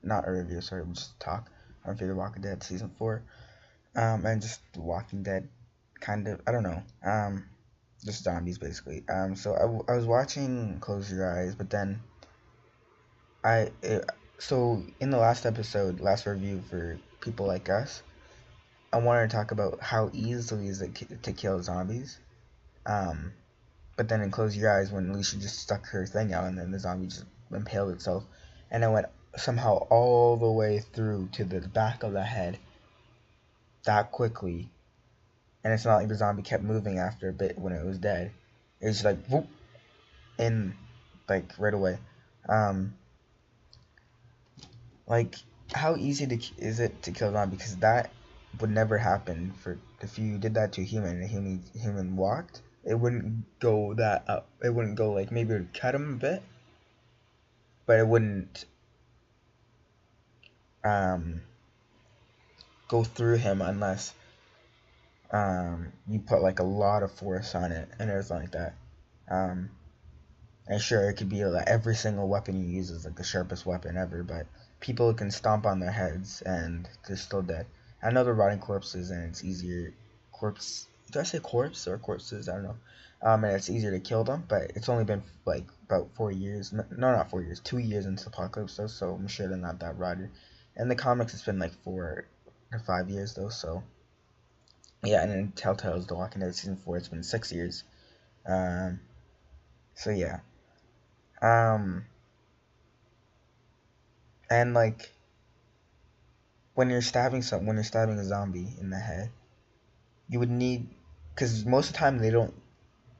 not a review, sorry, we'll just talk on Fear the Walking Dead season 4, and just Walking Dead, kind of, I don't know, just zombies basically. So I was watching Close Your Eyes, but then I, it, so in the last episode, last review for people like us, I wanted to talk about how easily is it to kill zombies. Um, but then in Close Your Eyes, when Alicia just stuck her thing out and then the zombie just impaled itself, and I went somehow all the way through to the back of the head that quickly, and it's not like the zombie kept moving after a bit when it was dead. It was just like whoop in, like right away. Um, like how easy is it to kill a zombie? Because that would never happen for if you did that to a human and a human walked. It wouldn't go that up. It wouldn't go like maybe it would cut him a bit, but it wouldn't um, go through him unless you put like a lot of force on it and everything like that. Um, and sure, it could be like every single weapon you use is like the sharpest weapon ever, but people can stomp on their heads and they're still dead. I know they're rotting corpses and it's easier. Corpse? Did I say corpse or corpses? I don't know. And it's easier to kill them, but it's only been like about 4 years. No, not 4 years. 2 years into Apocalypse though, so I'm sure they're not that rotted. In the comics, it's been like 4 or 5 years though, so yeah. And in Telltale's The Walking Dead season 4, it's been 6 years. Um, so yeah. Um, and like when you're stabbing a zombie in the head, you would need, because most of the time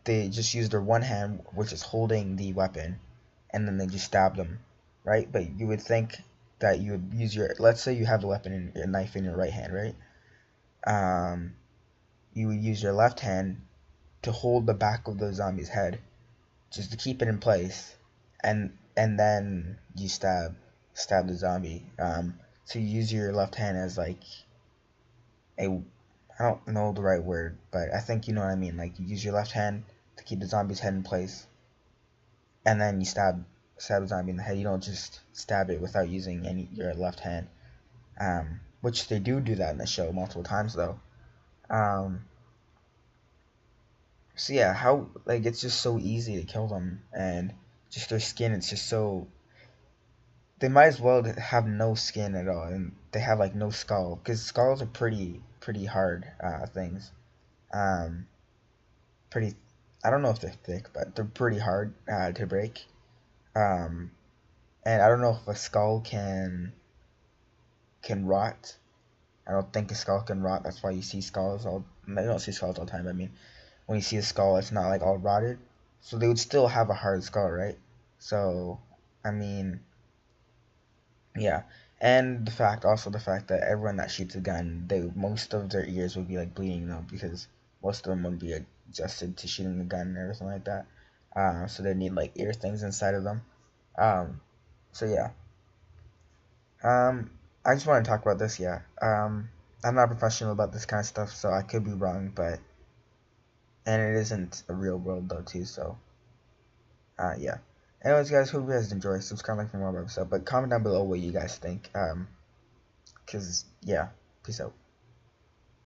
they just use their one hand, which is holding the weapon, and then they just stab them, right? But you would think that you would use your, let's say you have the weapon in your knife in your right hand, right? Um, you would use your left hand to hold the back of the zombie's head, just to keep it in place, and then you stab the zombie. So you use your left hand as like a, I don't know the right word, but I think you know what I mean. Like you use your left hand to keep the zombie's head in place, and then you stab the zombie in the head. You don't just stab it without using your left hand. Which they do that in the show multiple times though. Um, so yeah, how like it's just so easy to kill them, and just their skin. It's just so, they might as well have no skin at all, and they have like no skull because skulls are pretty hard things. Um, pretty, I don't know if they're thick, but they're pretty hard to break. Um, and I don't know if a skull can rot. I don't think a skull can rot. That's why you see skulls all. I don't see skulls all the time. I mean, when you see a skull, it's not like all rotted. So they would still have a hard skull, right? So, I mean, yeah. And the fact that everyone that shoots a gun, most of their ears would be like bleeding though, because most of them would be adjusted to shooting a gun and everything like that. So they need like ear things inside of them. Um, so yeah. Um, I just want to talk about this. Yeah. I'm not professional about this kind of stuff, so I could be wrong, but and it isn't a real world though too. So yeah. Anyways, guys, hope you guys enjoy. Subscribe, like for more about stuff, but comment down below what you guys think. Cause yeah, peace out.